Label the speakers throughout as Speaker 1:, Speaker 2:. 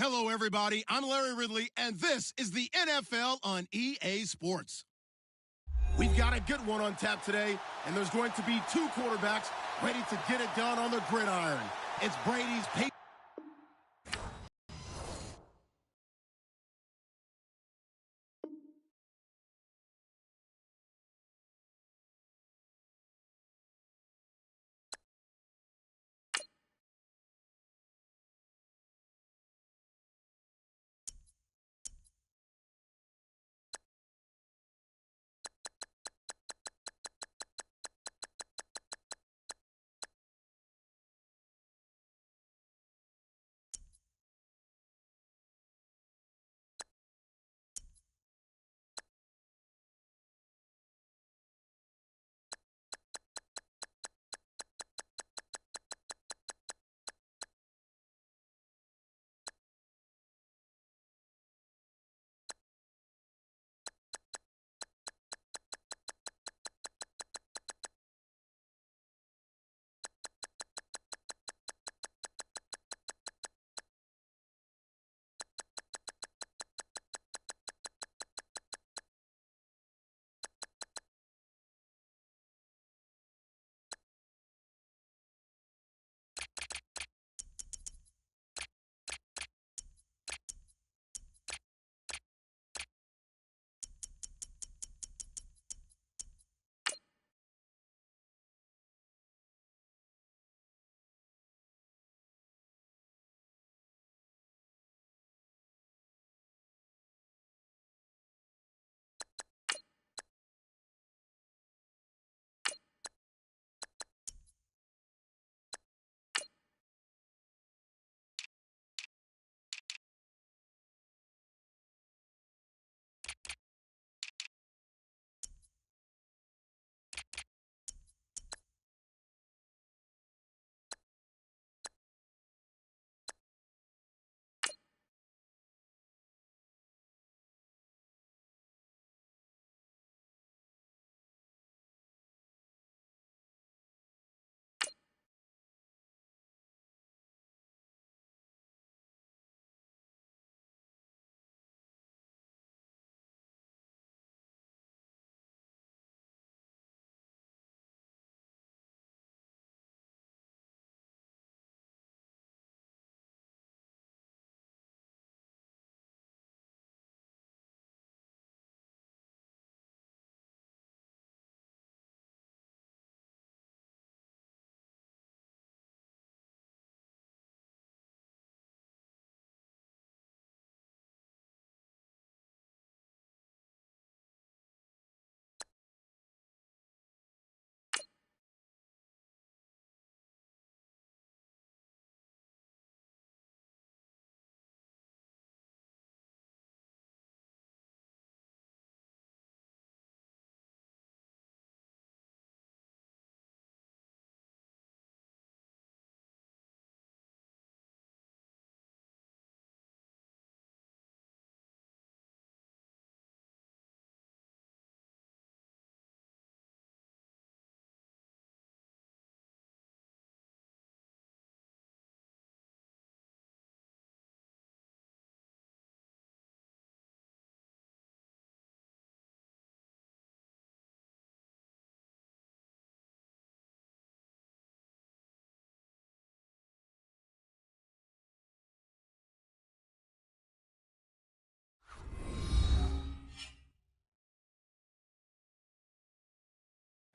Speaker 1: Hello, everybody. I'm Larry Ridley, and this is the NFL on EA Sports. We've got a good one on tap today, and there's going to be two quarterbacks ready to get it done on the gridiron. It's Brady's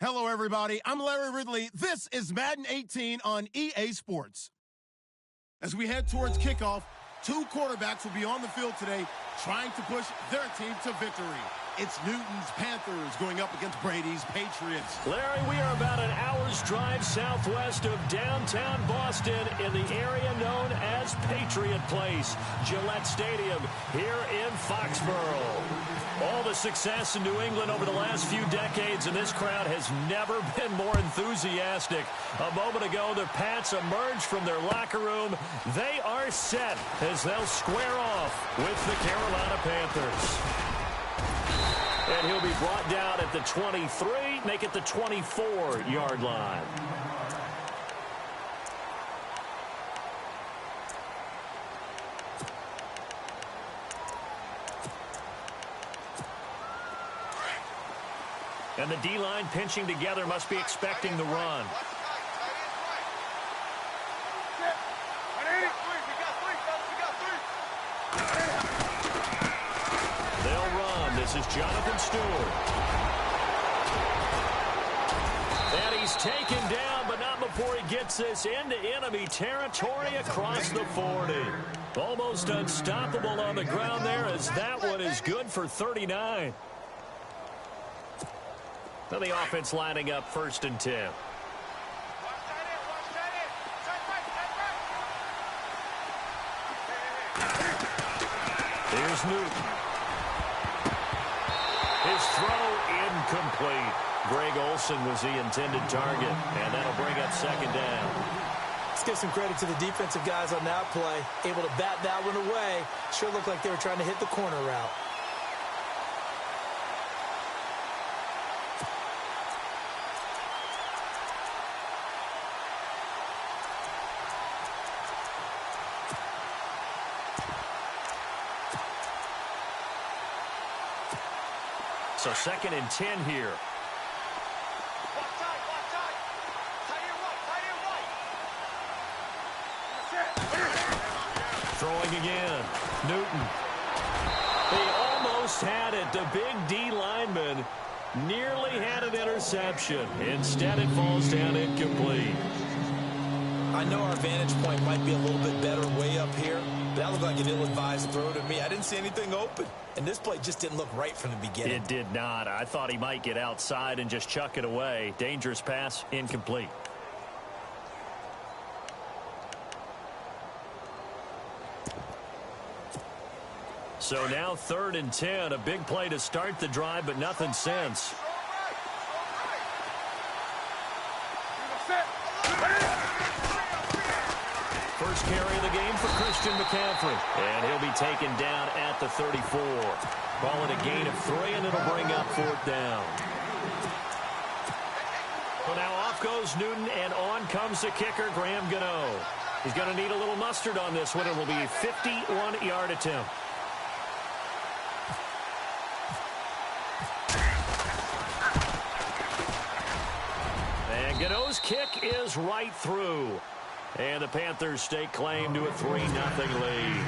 Speaker 1: Hello, everybody. I'm Larry Ridley. This is Madden 18 on EA Sports. As we head towards kickoff, two quarterbacks will be on the field today trying to push their team to victory. It's Newton's Panthers going up against Brady's Patriots.
Speaker 2: Larry, we are about an hour's drive southwest of downtown Boston in the area known as Patriot Place, Gillette Stadium here in Foxborough. All the success in New England over the last few decades, and this crowd has never been more enthusiastic. A moment ago, the Pats emerged from their locker room. They are set as they'll square off with the Carolina Panthers. And he'll be brought down at the 23, make it the 24-yard line. And the D-line pinching together must be expecting the run. They'll run. This is Jonathan Stewart. And he's taken down, but not before he gets this into enemy territory across the 40. Almost unstoppable on the ground there, as that one is good for 39. Now the offense lining up 1st and 10. Here's Newton. His throw incomplete. Greg Olsen was the intended target, and that'll bring up 2nd down.
Speaker 3: Let's give some credit to the defensive guys on that play. Able to bat that one away. Sure looked like they were trying to hit the corner route.
Speaker 2: So 2nd and 10 here. Throwing again. Newton. They almost had it. The big D lineman nearly had an interception. Instead, it falls down incomplete.
Speaker 3: I know our vantage point might be a little bit better way up here, but that looked like an ill-advised throw to me. I didn't see anything open, and this play just didn't look right from the beginning.
Speaker 2: It did not. I thought he might get outside and just chuck it away. Dangerous pass, incomplete. So now 3rd and 10. A big play to start the drive, but nothing since. First carry of the game for Christian McCaffrey. And he'll be taken down at the 34. Call it a gain of 3, and it'll bring up 4th down. Well, now off goes Newton, and on comes the kicker, Graham Gano. He's going to need a little mustard on this one. It will be a 51-yard attempt. And Gano's kick is right through. And the Panthers stake claim to a 3-0 lead.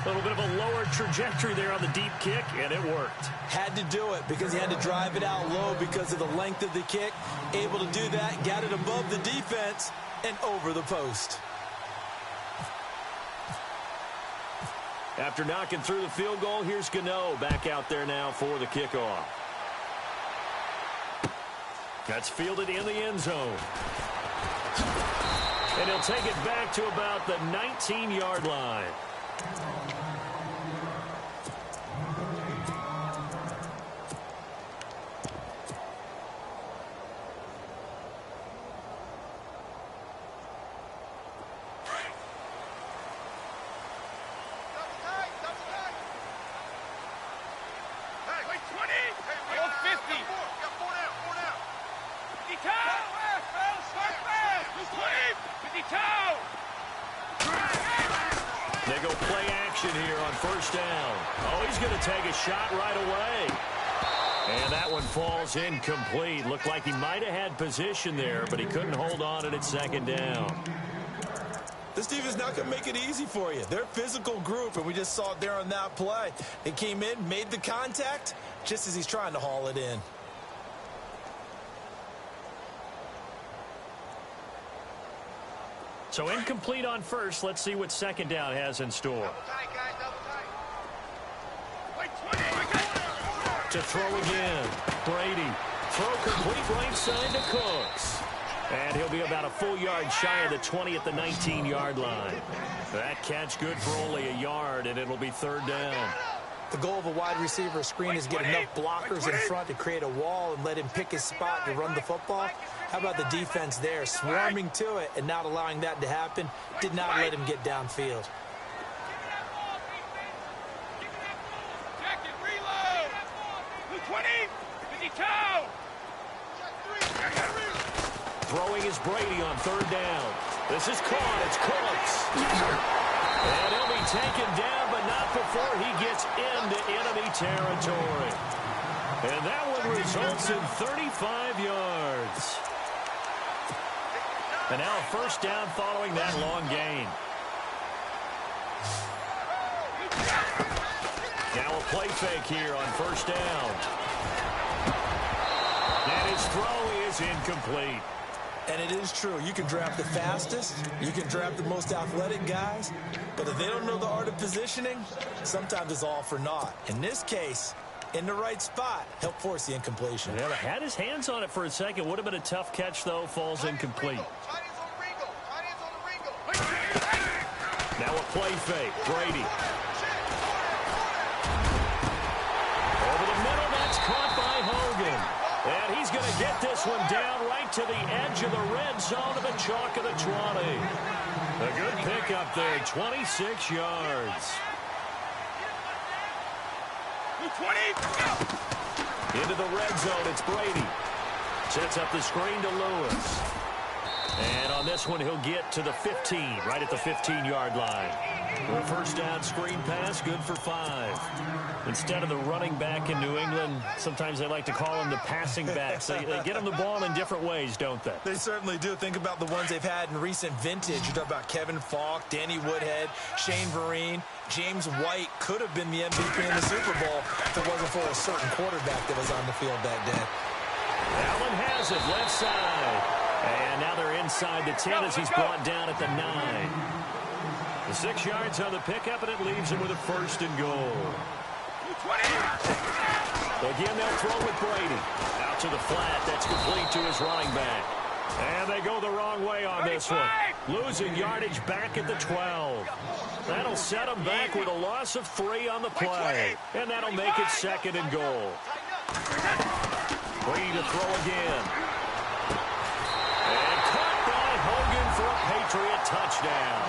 Speaker 2: A little bit of a lower trajectory there on the deep kick, and it worked.
Speaker 3: Had to do it because he had to drive it out low because of the length of the kick. Able to do that, got it above the defense and over the post.
Speaker 2: After knocking through the field goal, here's Gano back out there now for the kickoff. That's fielded in the end zone. And he'll take it back to about the 19-yard line. They go play action here on 1st down. Oh, he's going to take a shot right away. And that one falls incomplete. Looked like he might have had position there, but he couldn't hold on at its 2nd down.
Speaker 3: This defense not going to make it easy for you. They're a physical group, and we just saw it there on that play. They came in, made the contact, just as he's trying to haul it in.
Speaker 2: So incomplete on 1st. Let's see what 2nd down has in store. To throw again. Brady. Throw complete right side to Cooks. And he'll be about a full yard shy of the 20 at the 19-yard line. That catch good for only a yard, and it'll be 3rd down.
Speaker 3: The goal of a wide receiver screen is get enough blockers in front to create a wall and let him pick his spot to run the football. How about the defense there, swarming to it and not allowing that to happen? Did not let him get downfield.
Speaker 2: Throwing is Brady on 3rd down. This is caught. It's Cooks. And he'll be taken down, but not before he gets into enemy territory. And that one results in 35 yards. And now a first down following that long gain. Now a play fake here on first down. And his throw is incomplete.
Speaker 3: And it is true. You can draft the fastest. You can draft the most athletic guys. But if they don't know the art of positioning, sometimes it's all for naught. In this case, in the right spot, he'll force the incompletion.
Speaker 2: Yeah, had his hands on it for a second. Would have been a tough catch, though. Falls incomplete. Now a play fake. Brady. Over the middle, that's caught by Hogan. And he's going to get this one down right to the edge of the red zone of the chalk of the 20. A good pickup there, 26 yards. 20. Into the red zone, it's Brady. Sets up the screen to Lewis. And on this one, he'll get to the 15, right at the 15-yard line. A first down screen pass, good for 5. Instead of the running back in New England, sometimes they like to call them the passing backs. They get them the ball in different ways, don't they?
Speaker 3: They certainly do. Think about the ones they've had in recent vintage. You talk about Kevin Falk, Danny Woodhead, Shane Vereen. James White could have been the MVP in the Super Bowl if it wasn't for a certain quarterback that was on the field that day.
Speaker 2: Allen has it, left side. And now they're inside the 10 as he's brought down at the 9. The 6 yards on the pickup, and it leaves him with a first and goal. Again, they'll throw with Brady. Out to the flat. That's complete to his running back. And they go the wrong way on this one. Losing yardage back at the 12. That'll set them back with a loss of 3 on the play. And that'll make it second and goal. Brady to throw again. And caught by Hogan for a Patriot touchdown.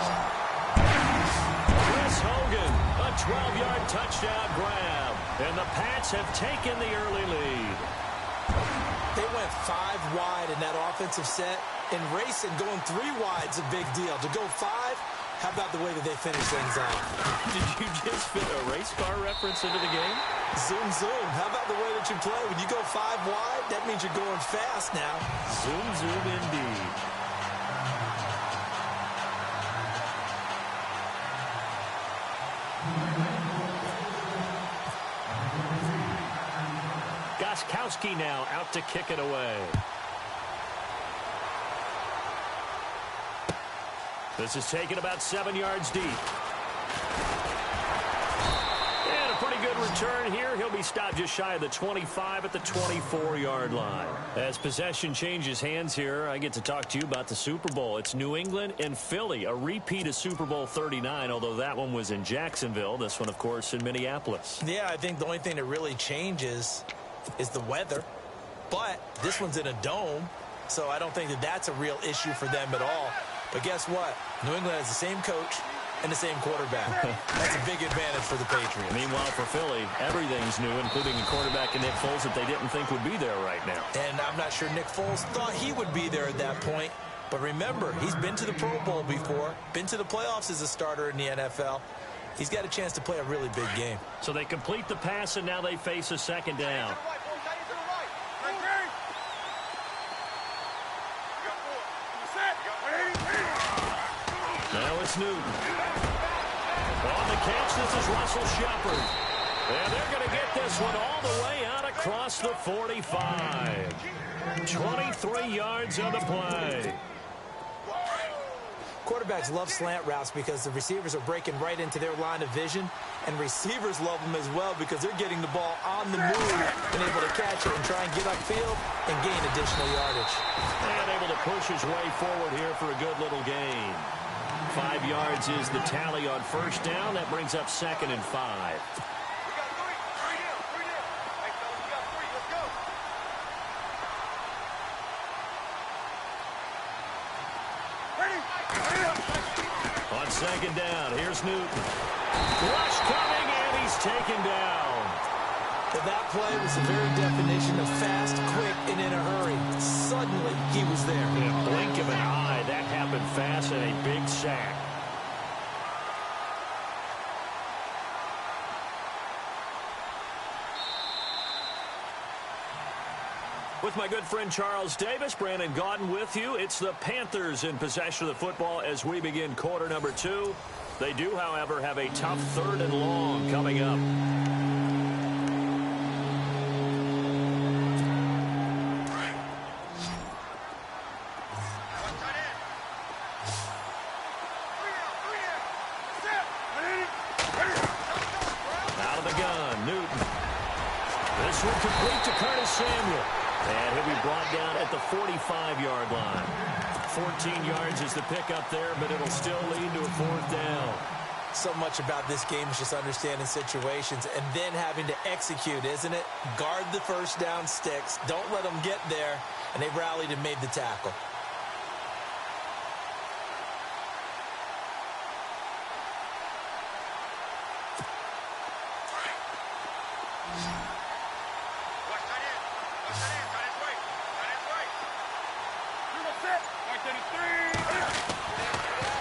Speaker 2: Chris Hogan, a 12-yard touchdown grab. And the Pats have taken the early lead.
Speaker 3: They went 5 wide in that offensive set. In racing, going 3 wide's a big deal. To go 5, how about the way that they finish things off?
Speaker 2: Did you just fit a race car reference into the game?
Speaker 3: Zoom, zoom. How about the way that you play? When you go 5 wide, that means you're going fast now.
Speaker 2: Zoom, zoom indeed. Gostkowski now out to kick it away. This is taken about 7 yards deep. And a pretty good return here. He'll be stopped just shy of the 25 at the 24-yard line. As possession changes hands here, I get to talk to you about the Super Bowl. It's New England and Philly, a repeat of Super Bowl 39, although that one was in Jacksonville. This one, of course, in Minneapolis.
Speaker 3: Yeah, I think the only thing that really changes is the weather. But this one's in a dome, so I don't think that that's a real issue for them at all. But guess what? New England has the same coach and the same quarterback. That's a big advantage for the Patriots.
Speaker 2: Meanwhile, for Philly, everything's new, including a quarterback in Nick Foles that they didn't think would be there right now.
Speaker 3: And I'm not sure Nick Foles thought he would be there at that point. But remember, he's been to the Pro Bowl before, been to the playoffs as a starter in the NFL. He's got a chance to play a really big game.
Speaker 2: So they complete the pass, and now they face a second down. Now it's Newton. On the catch, this is Russell Shepard. And they're going to get this one all the way out across the 45. 23 yards on the play.
Speaker 3: Quarterbacks love slant routes because the receivers are breaking right into their line of vision, and receivers love them as well because they're getting the ball on the move and able to catch it and try and get upfield and gain additional yardage.
Speaker 2: And able to push his way forward here for a good little gain. 5 yards is the tally on first down. That brings up second and 5. On second down, here's Newton. Rush coming, and he's taken down.
Speaker 3: But that play was the very definition of fast, quick, and in a hurry. Suddenly, he was there.
Speaker 2: In a blink of an eye, that happened fast and a big sack. With my good friend Charles Davis, Brandon Gaudin with you. It's the Panthers in possession of the football as we begin quarter number 2. They do, however, have a tough 3rd and long coming up. Out of the gun, Newton. This one complete to Curtis Samuel. And he'll be brought down at the 45-yard line. 14 yards is the pickup there, but it'll still lead to a 4th down.
Speaker 3: So much about this game is just understanding situations and then having to execute, isn't it? Guard the first down sticks. Don't let them get there. And they rallied and made the tackle.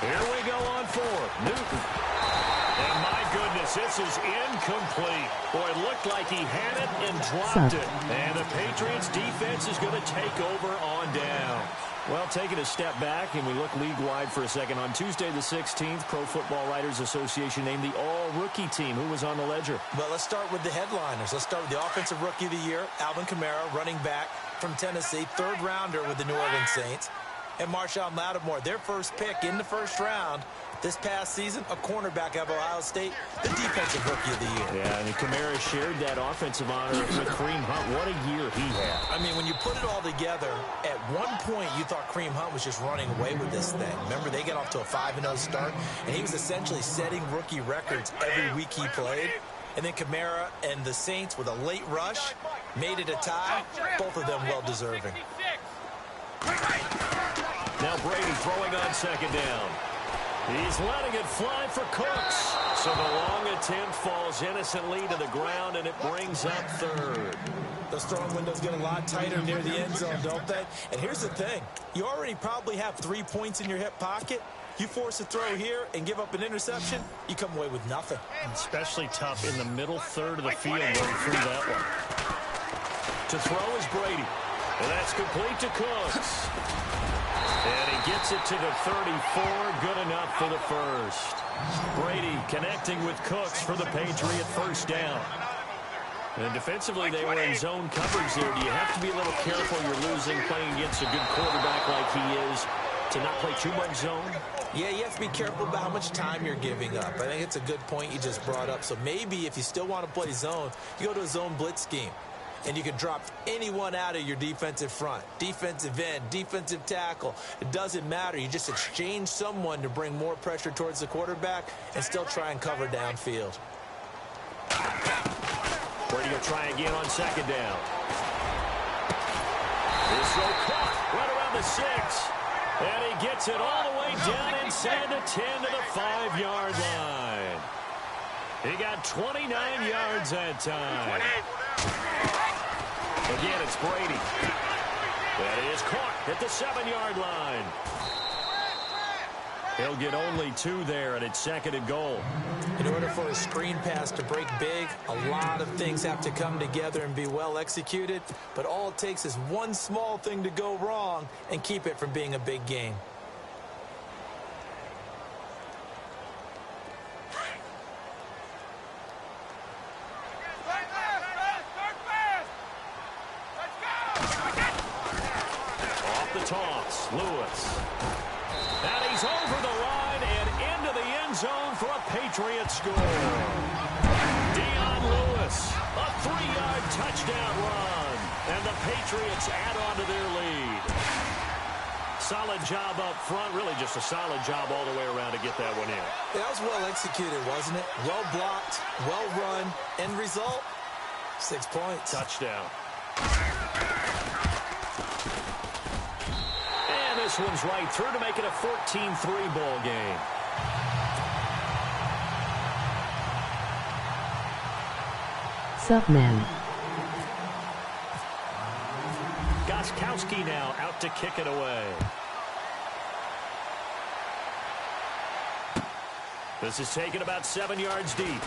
Speaker 2: Here we go on 4. Newton. And my goodness, this is incomplete. Boy, it looked like he had it and dropped it. And the Patriots defense is going to take over on down. Well, taking a step back, and we look league-wide for a second. On Tuesday the 16th, Pro Football Writers Association named the all-rookie team. Who was on the ledger?
Speaker 3: Well, let's start with the headliners. Let's start with the Offensive Rookie of the Year, Alvin Kamara, running back from Tennessee, 3rd rounder with the New Orleans Saints. And Marshawn Lattimore, their first pick in the 1st round. This past season, a cornerback out of Ohio State, the Defensive Rookie of the Year.
Speaker 2: Yeah, and Kamara shared that offensive honor with Kareem Hunt. What a year he had.
Speaker 3: I mean, when you put it all together, at one point you thought Kareem Hunt was just running away with this thing. Remember, they got off to a 5-0 start, and he was essentially setting rookie records every week he played. And then Kamara and the Saints with a late rush made it a tie. Both of them well-deserving.
Speaker 2: Now Brady throwing on 2nd down. He's letting it fly for Cooks. So the long attempt falls innocently to the ground, and it brings up 3rd.
Speaker 3: Those throwing windows get a lot tighter near the end zone, don't they? And here's the thing. You already probably have 3 points in your hip pocket. You force a throw here and give up an interception, you come away with nothing.
Speaker 2: Especially tough in the middle 3rd of the field going through that one. To throw is Brady. And that's complete to Cooks. And he gets it to the 34. Good enough for the 1st. Brady connecting with Cooks for the Patriot 1st down. And defensively, they were in zone coverage there. Do you have to be a little careful you're losing playing against a good quarterback like he is to not play too much zone?
Speaker 3: Yeah, you have to be careful about how much time you're giving up. I think it's a good point you just brought up. So maybe if you still want to play zone, you go to a zone blitz scheme. And you can drop anyone out of your defensive front. Defensive end, defensive tackle. It doesn't matter. You just exchange someone to bring more pressure towards the quarterback and still try and cover downfield.
Speaker 2: Brady will try again on 2nd down. This throw caught right around the 6. And he gets it all the way down inside the 10 to the 5-yard line. He got 29 yards that time. Again, it's Brady. That is caught at the 7-yard line. He'll get only 2 there, and it's 2nd and goal.
Speaker 3: In order for a screen pass to break big, a lot of things have to come together and be well executed. But all it takes is one small thing to go wrong and keep it from being a big game.
Speaker 2: Toss, Lewis. And he's over the line and into the end zone for a Patriot score. Dion Lewis, a 3-yard touchdown run. And the Patriots add on to their lead. Solid job up front, really just a solid job all the way around to get that one in.
Speaker 3: That was well executed, wasn't it? Well blocked, well run. End result, 6 points.
Speaker 2: Touchdown. This one's right through to make it a 14-3 ball game.
Speaker 4: Subman.
Speaker 2: Gostkowski now out to kick it away. This is taken about 7 yards deep.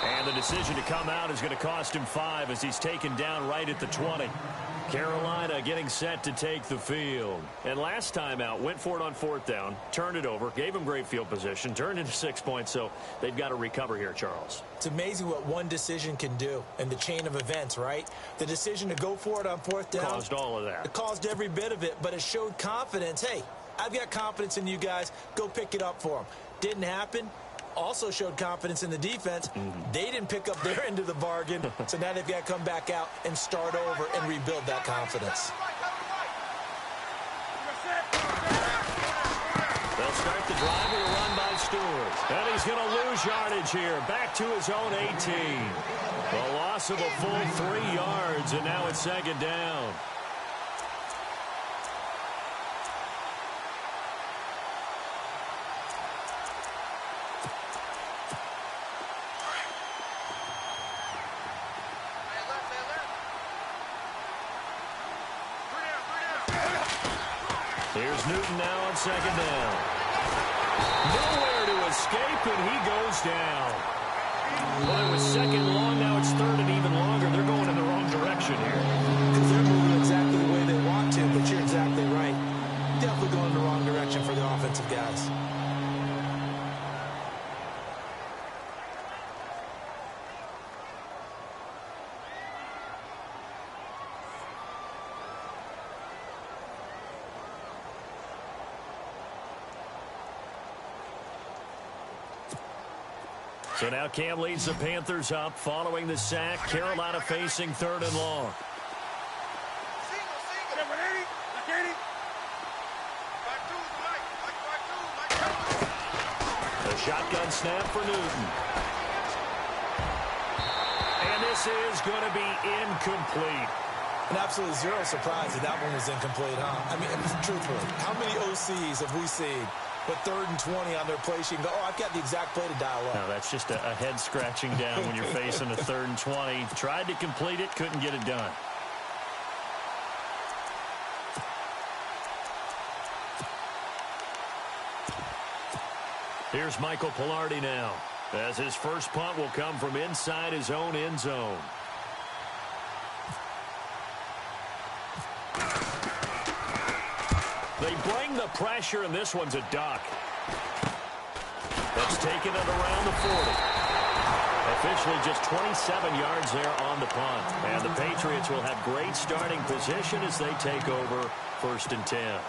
Speaker 2: And the decision to come out is going to cost him 5 as he's taken down right at the 20. Carolina getting set to take the field. And last time out, went for it on 4th down, turned it over, gave him great field position, turned into 6 points, so they've got to recover here, Charles.
Speaker 3: It's amazing what one decision can do in the chain of events, right? The decision to go for it on 4th down
Speaker 2: caused all of that.
Speaker 3: It caused every bit of it, but it showed confidence. Hey, I've got confidence in you guys. Go pick it up for them. Didn't happen. Also showed confidence in the defense. They didn't pick up their end of the bargain, so now they've got to come back out and start over and rebuild that confidence.
Speaker 2: They'll start the drive with a run by Stewart. And he's going to lose yardage here, back to his own 18. The loss of a full 3 yards, and now it's 2nd down. Here's Newton now on 2nd down. Nowhere to escape, and he goes down. Well, it was 2nd long, now it's 3rd and even longer. They're going in the wrong direction here.
Speaker 3: Because they're moving exactly the way they want to, but you're exactly right. Definitely going in the wrong direction for the offensive guys.
Speaker 2: So now Cam leads the Panthers up following the sack. Carolina facing 3rd and long. The shotgun snap for Newton. And this is going to be incomplete.
Speaker 3: And absolutely zero surprise that that one was incomplete, huh? I mean, truthfully, how many OCs have we seen with 3rd and 20 on their play sheet and go, oh, I've got the exact play to dial up?
Speaker 2: No, that's just a head scratching down when you're facing a 3rd and 20. Tried to complete it, couldn't get it done. Here's Michael Pilardi now, as his first punt will come from inside his own end zone. They bring the pressure, and this one's a duck. That's taken it around the 40. Officially just 27 yards there on the punt. And the Patriots will have great starting position as they take over 1st and 10.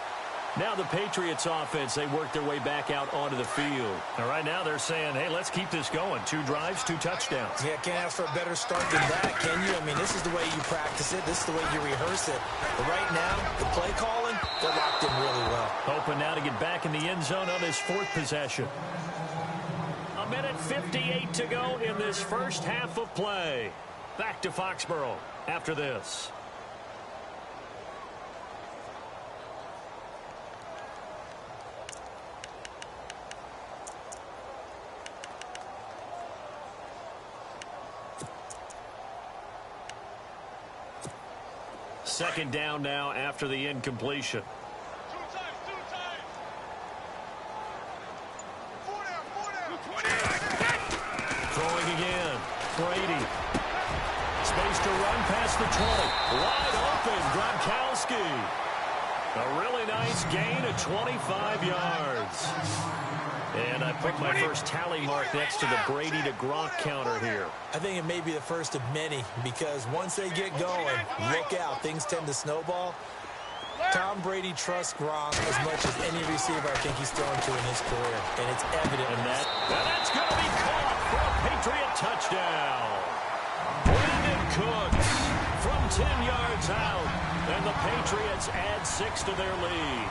Speaker 2: Now the Patriots offense, they work their way back out onto the field. And right now they're saying, hey, let's keep this going. 2 drives, 2 touchdowns.
Speaker 3: Yeah, can't ask for a better start than that, can you? I mean, this is the way you practice it. This is the way you rehearse it. But right now, the play calling, they're locked in really well.
Speaker 2: Hoping now to get back in the end zone on his 4th possession. 1:58 to go in this first half of play. Back to Foxborough after this. Second down now after the incompletion. Throwing again. Brady. Space to run past the 20. Wide open. Gronkowski. A really nice gain of 25 yards. And I put my first tally mark next to the Brady to Gronk counter here.
Speaker 3: I think it may be the first of many, because once they get going, look out, things tend to snowball. Tom Brady trusts Gronk as much as any receiver I think he's thrown to in his career, and it's evident.
Speaker 2: And that's going to be caught for a Patriot touchdown. Brandon Cooks from 10 yards out, and the Patriots add 6 to their lead.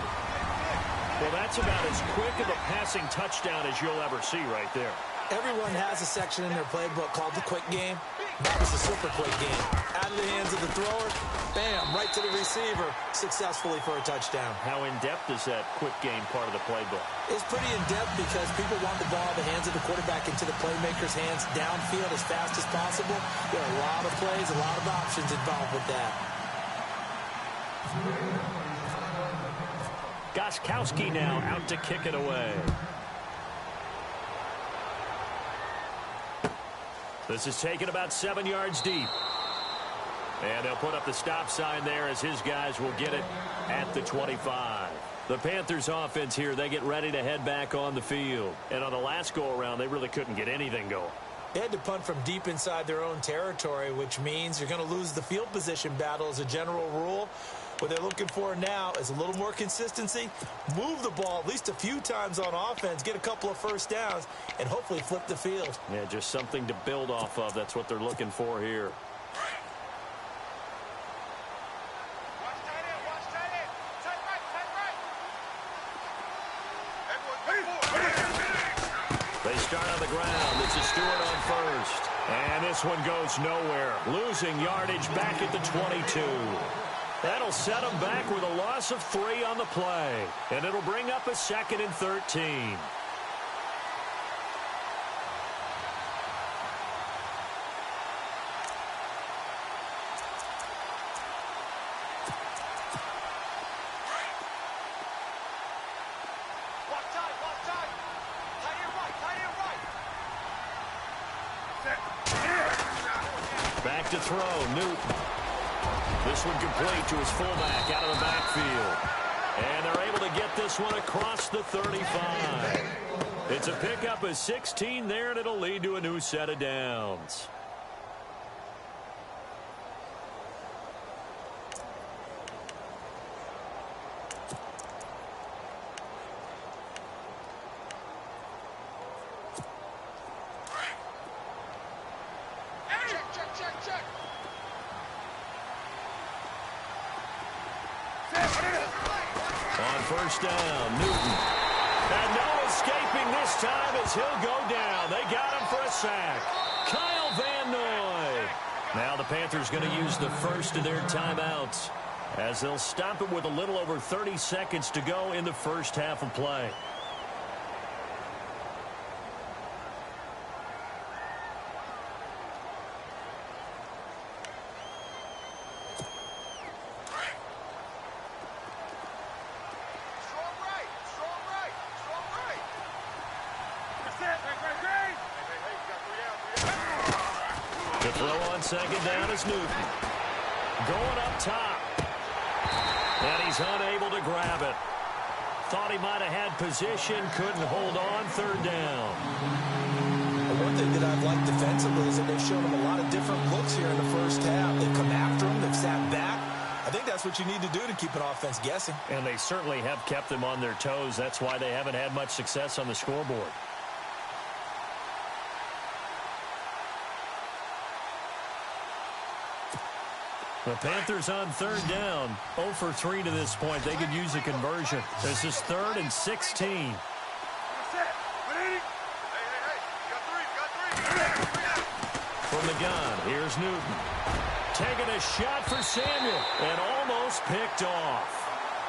Speaker 2: Well, that's about as quick of a passing touchdown as you'll ever see right there.
Speaker 3: Everyone has a section in their playbook called the quick game. That was the super quick game. Out of the hands of the thrower, bam, right to the receiver, successfully for a touchdown.
Speaker 2: How in-depth is that quick game part of the playbook?
Speaker 3: It's pretty in-depth because people want the ball in the hands of the quarterback into the playmaker's hands downfield as fast as possible. There are a lot of plays, a lot of options involved with that.
Speaker 2: Gostkowski now out to kick it away. This is taken about 7 yards deep. And they'll put up the stop sign there as his guys will get it at the 25. The Panthers offense here, they get ready to head back on the field. And on the last go-around, they really couldn't get anything going.
Speaker 3: They had to punt from deep inside their own territory, which means you're going to lose the field position battle as a general rule. What they're looking for now is a little more consistency, move the ball at least a few times on offense, get a couple of first downs, and hopefully flip the field.
Speaker 2: Yeah, just something to build off of. That's what they're looking for here. They start on the ground. It's a Stewart on first. And this one goes nowhere. Losing yardage back at the 22. That'll set them back with a loss of 3 on the play. And it'll bring up a 2nd and 13. Back to throw, Newton. This one complete to his fullback out of the backfield. And they're able to get this one across the 35. It's a pickup of 16 there, and it'll lead to a new set of downs. On first down, Newton. And no escaping this time as he'll go down. They got him for a sack. Kyle Van Noy. Now the Panthers going to use the first of their timeouts as they'll stop it with a little over 30 seconds to go in the first half of play. The throw on second down is Newton. Going up top. And he's unable to grab it. Thought he might have had position, couldn't hold on, third down.
Speaker 3: One thing that I've liked defensively is that they've shown him a lot of different looks here in the first half. They've come after him, they've sat back. I think that's what you need to do to keep an offense guessing.
Speaker 2: And they certainly have kept them on their toes. That's why they haven't had much success on the scoreboard. The Panthers on third down, 0 for 3 to this point. They could use a conversion. This is 3rd and 16. From the gun, here's Newton. Taking a shot for Samuel, and almost picked off.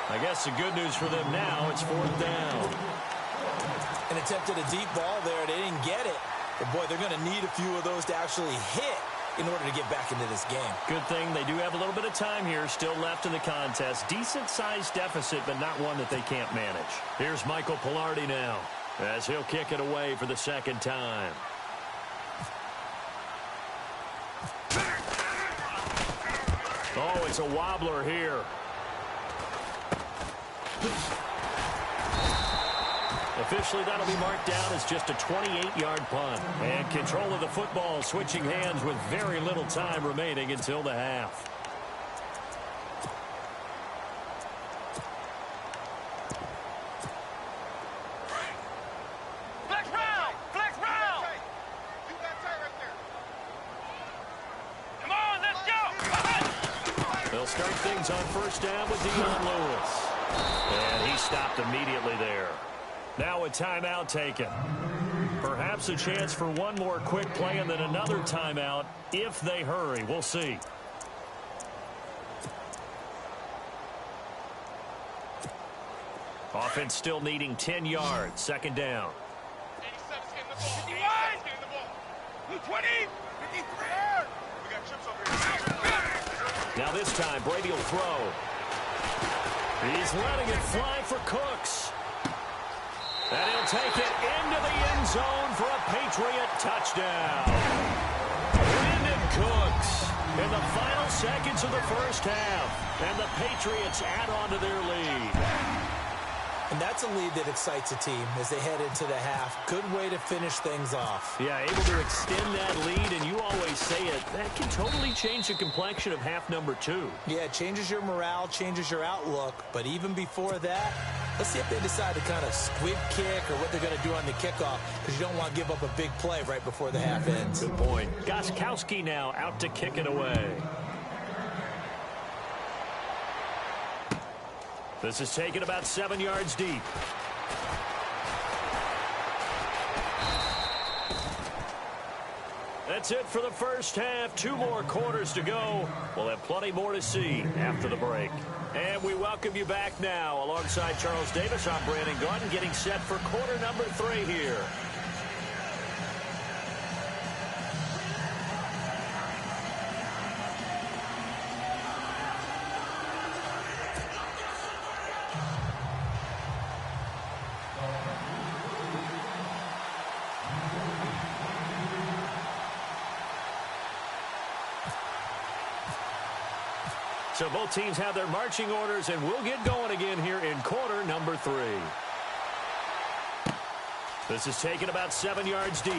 Speaker 2: I guess the good news for them now, it's 4th down.
Speaker 3: And attempted a deep ball there. They didn't get it. But, boy, they're going to need a few of those to actually hit in order to get back into this game.
Speaker 2: Good thing they do have a little bit of time here still left in the contest. Decent-sized deficit, but not one that they can't manage. Here's Michael Pilardi now as he'll kick it away for the second time. Oh, it's a wobbler here. Officially, that'll be marked down as just a 28-yard punt. And control of the football switching hands with very little time remaining until the half.
Speaker 4: Flex round! Flex round! Come on, let's go!
Speaker 2: They'll start things on first down with Dion Lewis. And he stopped immediately there. Now a timeout taken. Perhaps a chance for one more quick play and then another timeout if they hurry. We'll see. Offense still needing 10 yards. Second down.
Speaker 4: 87's getting the ball. 55's getting the ball. 20! 53! We got chips over here.
Speaker 2: Now this time, Brady will throw. He's letting it fly for Cooks. And he'll take it into the end zone for a Patriot touchdown. Cooks in the final seconds of the first half. And the Patriots add on to their lead.
Speaker 3: And that's a lead that excites a team as they head into the half. Good way to finish things off.
Speaker 2: Yeah, able to extend that lead, and you always say it, that can totally change the complexion of half number 2.
Speaker 3: Yeah, it changes your morale, changes your outlook. But even before that, let's see if they decide to kind of squib kick or what they're going to do on the kickoff, because you don't want to give up a big play right before the half ends.
Speaker 2: Good point. Gostkowski now out to kick it away. This is taken about 7 yards deep. That's it for the first half. 2 more quarters to go. We'll have plenty more to see after the break. And we welcome you back now. Alongside Charles Davis, I'm Brandon Gunn, getting set for quarter number 3 here. So both teams have their marching orders, and we'll get going again here in quarter number 3. This is taken about 7 yards deep.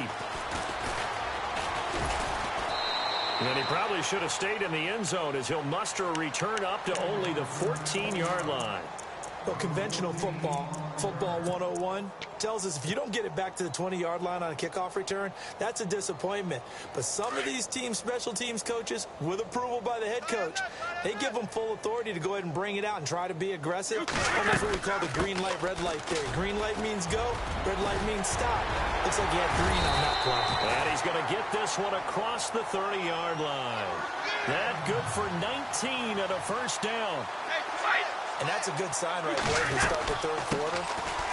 Speaker 2: And he probably should have stayed in the end zone as he'll muster a return up to only the 14-yard line.
Speaker 3: Well, conventional football 101, tells us if you don't get it back to the 20-yard line on a kickoff return, that's a disappointment. But some of these teams, special teams coaches, with approval by the head coach, they give them full authority to go ahead and bring it out and try to be aggressive. Almost what we call the green light, red light theory. Green light means go, red light means stop. Looks like he had green on that play.
Speaker 2: And he's going to get this one across the 30-yard line. That good for 19 and a first down.
Speaker 3: And that's a good sign right there as we start the third quarter,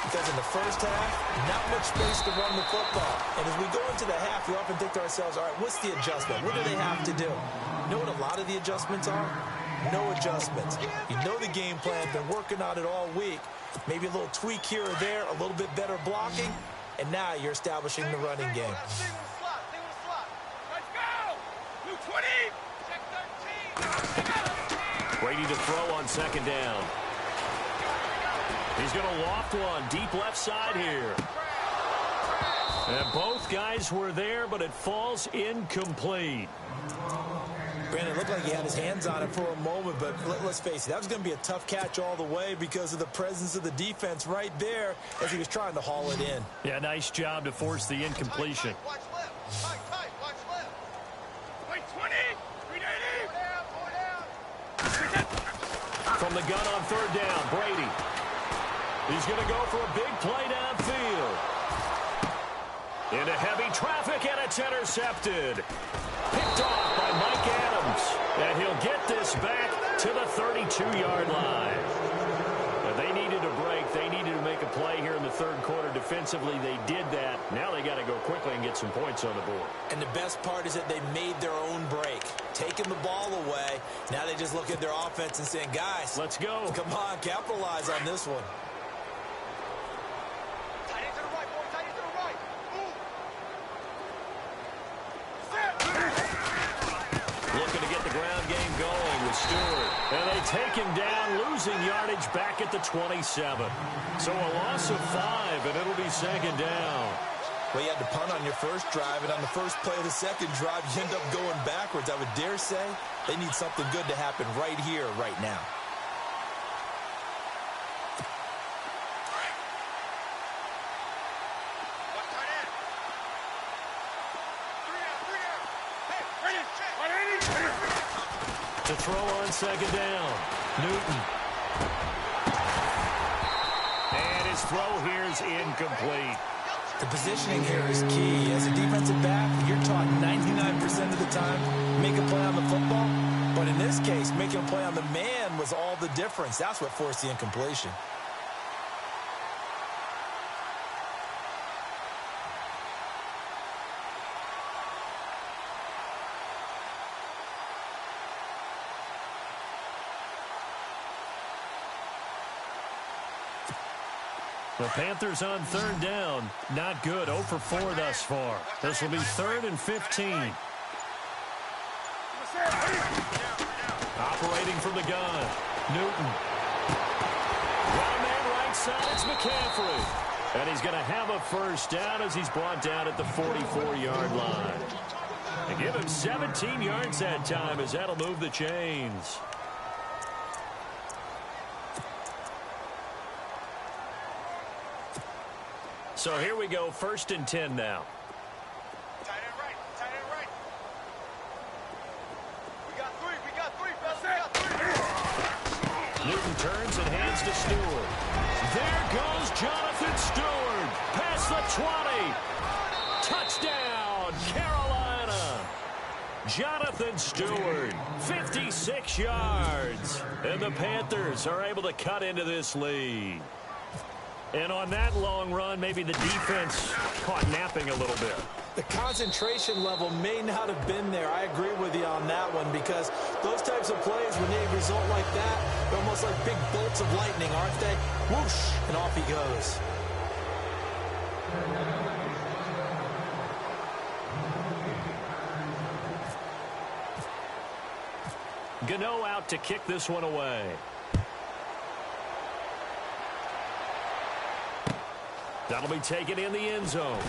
Speaker 3: because in the first half, not much space to run the football. And as we go into the half, we often think to ourselves, all right, what's the adjustment? What do they have to do? You know what a lot of the adjustments are? No adjustments. You know the game plan, been working on it all week. Maybe a little tweak here or there, a little bit better blocking, and now you're establishing the running game.
Speaker 4: Let's go! New 20! Check 13!
Speaker 2: Brady to throw on second down. He's going to loft one deep left side here. And both guys were there, but it falls incomplete.
Speaker 3: Brandon, it looked like he had his hands on it for a moment, but let's face it, that was going to be a tough catch all the way because of the presence of the defense right there as he was trying to haul it in.
Speaker 2: Yeah, nice job to force the incompletion.
Speaker 4: Watch left. Tight. Watch left. Wait, 20. 380.
Speaker 2: From the gun on third down, Brady. He's going to go for a big play downfield. Into heavy traffic, and it's intercepted. Picked off by Mike Adams. And he'll get this back to the 32-yard line. Now, they needed a break. They needed to make a play here in the third quarter. Defensively, they did that. Now they got to go quickly and get some points on the board.
Speaker 3: And the best part is that they made their own break. Taking the ball away. Now they just look at their offense and saying, guys,
Speaker 2: let's go.
Speaker 3: Come on, capitalize on this one.
Speaker 4: Tight end to the right, boy. Tight end to the right.
Speaker 2: Looking to get the ground game going with Stewart. And they take him down, losing yardage back at the 27. So a loss of 5, and it'll be second down.
Speaker 3: Well, you had to punt on your first drive, and on the first play of the second drive, you end up going backwards. I would dare say they need something good to happen right here, right now.
Speaker 2: To throw on second down, Newton. And his throw here is incomplete.
Speaker 3: The positioning here is key. As a defensive back, you're taught 99% of the time, make a play on the football. But in this case, making a play on the man was all the difference. That's what forced the incompletion.
Speaker 2: The Panthers on third down. Not good. 0 for 4 thus far. This will be 3rd and 15. Operating from the gun, Newton. One man right side, it's McCaffrey. And he's going to have a first down as he's brought down at the 44-yard line. And give him 17 yards that time as that'll move the chains. So here we go, 1st and 10 now.
Speaker 4: Tight end right. Tight end right. We got three. Fellas, we got three.
Speaker 2: Newton turns and hands to Stewart. There goes Jonathan Stewart. Past the 20. Touchdown, Carolina. Jonathan Stewart, 56 yards. And the Panthers are able to cut into this lead. And on that long run, maybe the defense caught napping a little bit.
Speaker 3: The concentration level may not have been there. I agree with you on that one because those types of plays, when they result like that, they're almost like big bolts of lightning, aren't they? Whoosh, and off he goes.
Speaker 2: Gano out to kick this one away. That'll be taken in the end zone.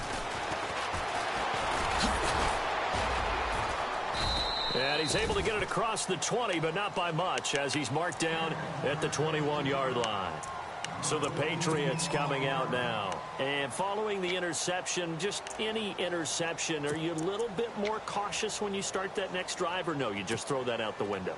Speaker 2: And he's able to get it across the 20, but not by much, as he's marked down at the 21-yard line. So the Patriots coming out now. And following the interception, just any interception, are you a little bit more cautious when you start that next drive, or no, you just throw that out the window?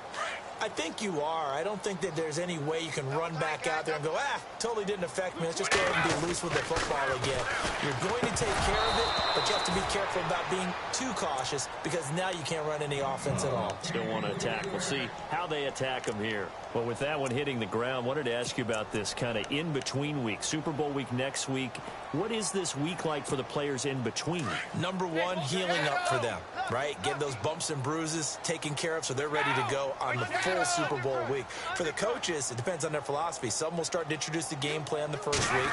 Speaker 3: I think you are. I don't think that there's any way you can run back out there and go, totally didn't affect me. Let's just go ahead and be loose with the football again. You're going to take care of it, but you have to be careful about being too cautious because now you can't run any offense at all.
Speaker 2: Still want to attack. We'll see how they attack them here. Well, with that one hitting the ground, wanted to ask you about this kind of in-between week. Super Bowl week next week. What is this week like for the players in between?
Speaker 3: Number one, healing up for them, right? Get those bumps and bruises taken care of so they're ready to go on the full Super Bowl week. For the coaches, it depends on their philosophy. Some will start to introduce the game plan the first week.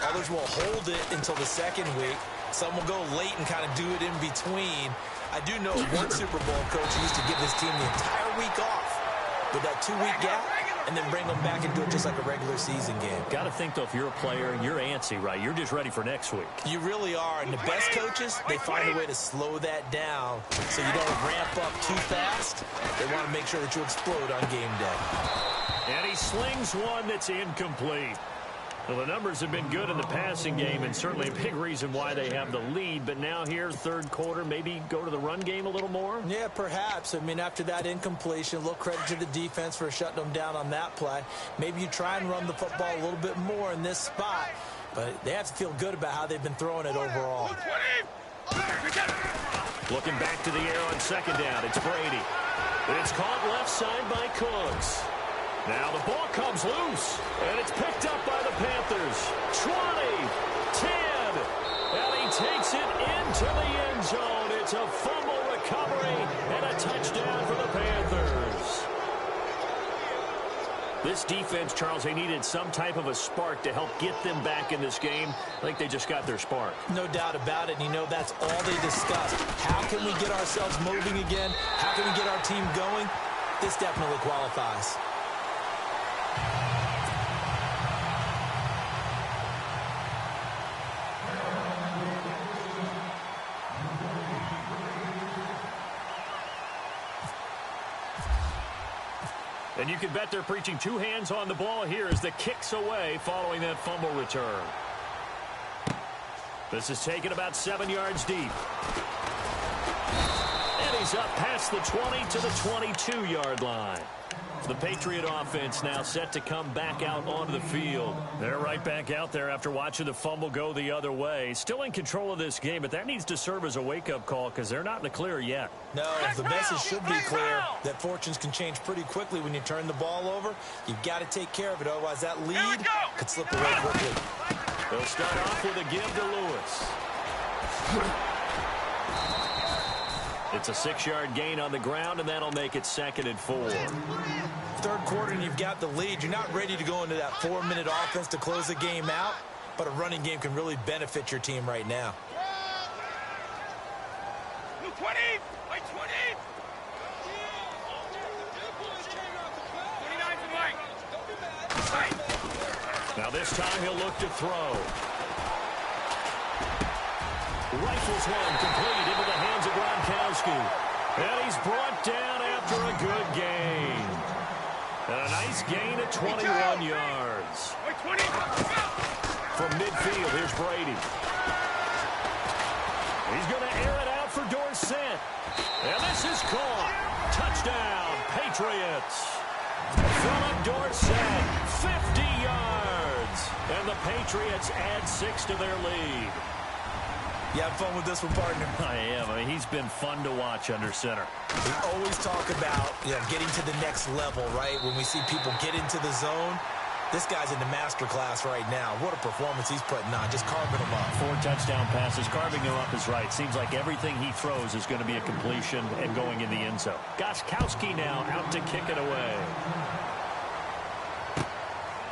Speaker 3: Others will hold it until the second week. Some will go late and kind of do it in between. I do know one Super Bowl coach used to give his team the entire week off with that 2-week gap, and then bring them back and do it just like a regular season game.
Speaker 2: Got to think, though, if you're a player, you're antsy, right? You're just ready for next week.
Speaker 3: You really are. And the best coaches, they find a way to slow that down so you don't ramp up too fast. They want to make sure that you explode on game day.
Speaker 2: And he slings one that's incomplete. Well, the numbers have been good in the passing game, and certainly a big reason why they have the lead. But now here, third quarter, maybe go to the run game a little more?
Speaker 3: Yeah, perhaps. I mean, after that incompletion, a little credit to the defense for shutting them down on that play. Maybe you try and run the football a little bit more in this spot. But they have to feel good about how they've been throwing it overall.
Speaker 2: Looking back to the air on second down, it's Brady. It's caught left side by Cooks. Now the ball comes loose, and it's picked up by the Panthers. 20, 10, and he takes it into the end zone. It's a fumble recovery and a touchdown for the Panthers. This defense, Charles, they needed some type of a spark to help get them back in this game. I think they just got their spark.
Speaker 3: No doubt about it, and you know that's all they discussed. How can we get ourselves moving again? How can we get our team going? This definitely qualifies.
Speaker 2: And you can bet they're preaching two hands on the ball here as the kick's away following that fumble return. This is taken about 7 yards deep. And he's up past the 20 to the 22-yard line. The Patriot offense now set to come back out onto the field. They're right back out there after watching the fumble go the other way. Still in control of this game, but that needs to serve as a wake-up call because they're not in the clear yet.
Speaker 3: No, the message should be clear that fortunes can change pretty quickly when you turn the ball over. You've got to take care of it, otherwise that lead could slip away quickly.
Speaker 2: They'll start off with a give to Lewis. It's a 6-yard gain on the ground, and that'll make it 2nd and 4.
Speaker 3: Third quarter, and you've got the lead. You're not ready to go into that 4-minute offense to close the game out, but a running game can really benefit your team right now.
Speaker 4: 20, 20.
Speaker 2: Now this time he'll look to throw. Rifles one complete into the hands of Gronkowski. And he's brought down after a good gain. And a nice gain of 21 yards. From midfield, here's Brady. He's going to air it out for Dorsett. And this is caught. Touchdown, Patriots. Philip Dorsett, 50 yards. And the Patriots add 6 to their lead.
Speaker 3: You have fun with this one, partner?
Speaker 2: I am. I mean, he's been fun to watch under center.
Speaker 3: We always talk about getting to the next level, right? When we see people get into the zone, this guy's in the master class right now. What a performance he's putting on, just carving them up.
Speaker 2: 4 touchdown passes. Carving him up is right. Seems like everything he throws is going to be a completion and going in the end zone. Gostkowski now out to kick it away.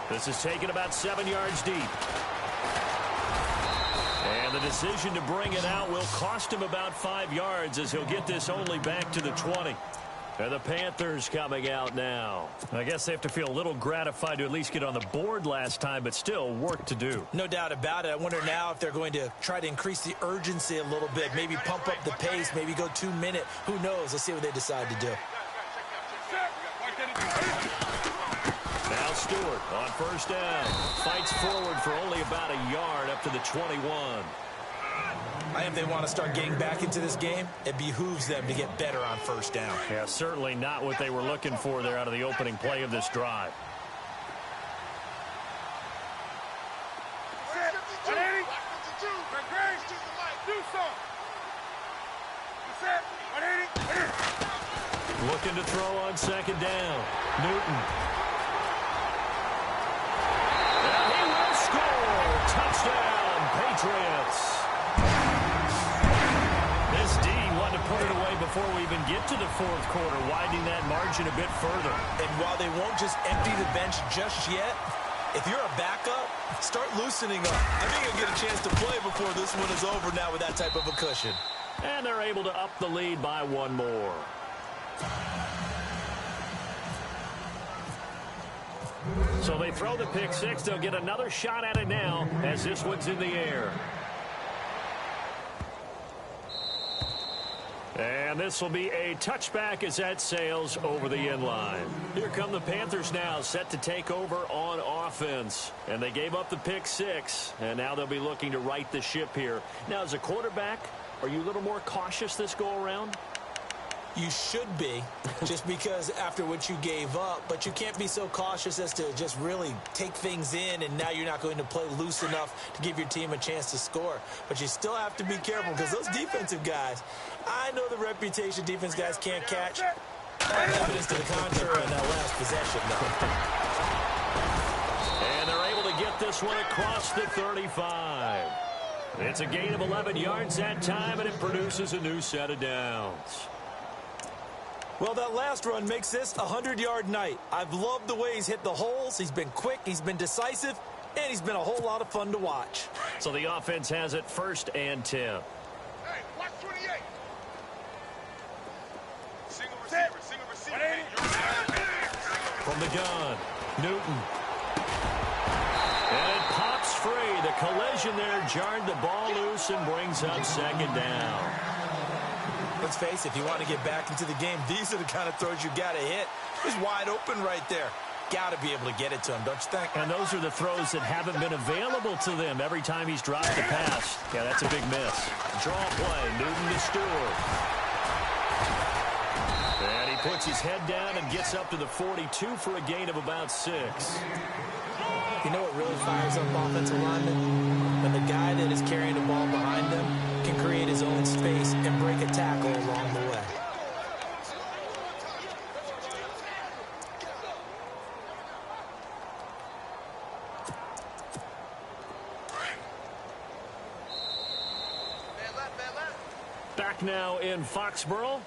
Speaker 2: This is taken about 7 yards deep. And the decision to bring it out will cost him about 5 yards as he'll get this only back to the 20. And the Panthers coming out now. I guess they have to feel a little gratified to at least get on the board last time, but still work to do.
Speaker 3: No doubt about it. I wonder now if they're going to try to increase the urgency a little bit, maybe pump up the pace, maybe go 2 minute. Who knows? Let's see what they decide to do.
Speaker 2: Now Stewart on first down. Fights forward for only about a yard up to the 21.
Speaker 3: I think if they want to start getting back into this game, it behooves them to get better on first down.
Speaker 2: Yeah, certainly not what they were looking for there out of the opening play of this drive. Looking to throw on second down. Newton. And he will score. Touchdown, Patriots. This D wanted to put it away before we even get to the fourth quarter, widening that margin a bit further.
Speaker 3: And while they won't just empty the bench just yet, if you're a backup, start loosening up. I think you'll get a chance to play before this one is over now with that type of a cushion.
Speaker 2: And they're able to up the lead by 1 more. So they throw the pick six. They'll get another shot at it now as this one's in the air. And this will be a touchback as that sails over the end line. Here come the Panthers now, set to take over on offense. And they gave up the pick six, and now they'll be looking to right the ship here. Now, as a quarterback, are you a little more cautious this go-around?
Speaker 3: You should be, just because after what you gave up, but you can't be so cautious as to just really take things in, and now you're not going to play loose enough to give your team a chance to score. But you still have to be careful, because those defensive guys, I know the reputation defense guys can't catch. Evidence to the contrary on that last possession, though.
Speaker 2: And they're able to get this one across the 35. It's a gain of 11 yards that time, and it produces a new set of downs.
Speaker 3: Well, that last run makes this a 100-yard night. I've loved the way he's hit the holes. He's been quick, he's been decisive, and he's been a whole lot of fun to watch.
Speaker 2: So the offense has it 1st and 10.
Speaker 4: Hey, watch 28. Single receiver, single receiver.
Speaker 2: From the gun, Newton. And it pops free. The collision there jarred the ball loose and brings up 2nd down.
Speaker 3: Let's face it, if you want to get back into the game, these are the kind of throws you got to hit. He's wide open right there. Got to be able to get it to him, don't you think?
Speaker 2: And those are the throws that haven't been available to them every time he's dropped the pass. Yeah, that's a big miss. Draw play, Newton to Stewart. And he puts his head down and gets up to the 42 for a gain of about 6.
Speaker 3: You know what really fires up offensive linemen? When the guy that is carrying the ball behind them can create his own space and break a tackle along the way.
Speaker 2: Back now in Foxborough.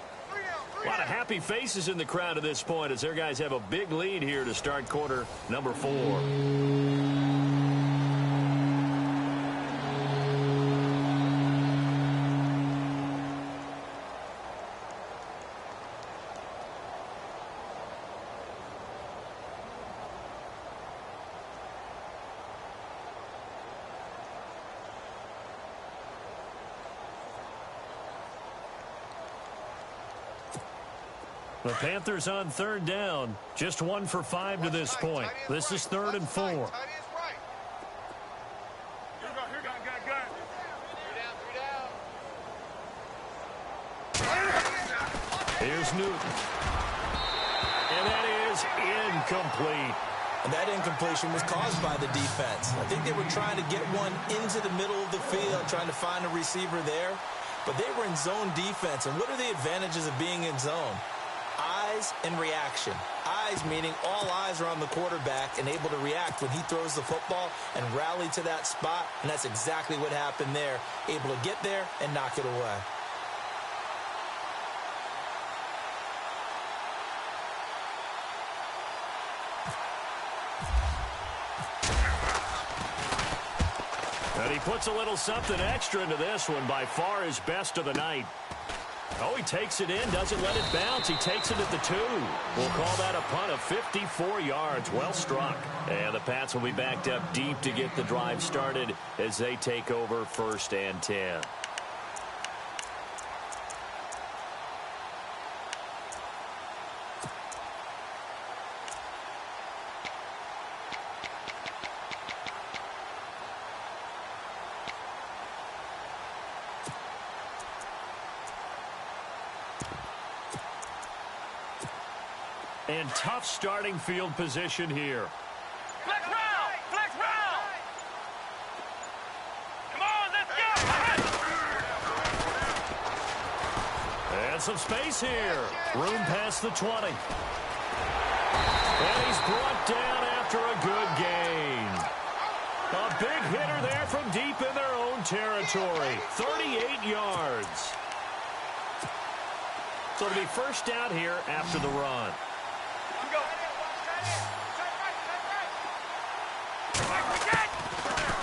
Speaker 2: A lot of happy faces in the crowd at this point as their guys have a big lead here to start quarter number 4. The Panthers on third down. Just 1 for 5 to this point. This is 3rd and 4.
Speaker 4: Here we go.
Speaker 2: Here's Newton. And that is incomplete.
Speaker 3: And that incompletion was caused by the defense. I think they were trying to get one into the middle of the field, trying to find a receiver there. But they were in zone defense. And what are the advantages of being in zone? Eyes and reaction. Eyes meaning all eyes are on the quarterback and able to react when he throws the football and rally to that spot. And that's exactly what happened there. Able to get there and knock it away.
Speaker 2: And he puts a little something extra into this one, by far his best of the night. Oh, he takes it in, doesn't let it bounce. He takes it at the 2. We'll call that a punt of 54 yards. Well struck. And the Pats will be backed up deep to get the drive started as they take over 1st and 10. And tough starting field position here.
Speaker 4: Flex round! Flex round! Come on, let's go!
Speaker 2: And some space here. Room past the 20. And he's brought down after a good gain. A big hitter there from deep in their own territory. 38 yards. So it'll be first down here after the run.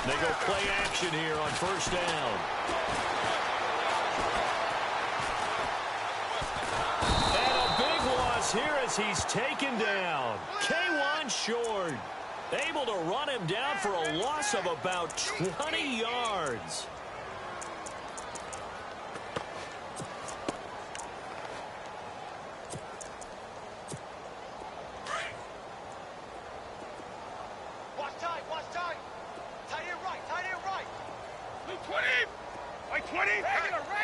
Speaker 2: They go play action here on first down. And a big loss here as he's taken down. K1 short. Able to run him down for a loss of about 20 yards.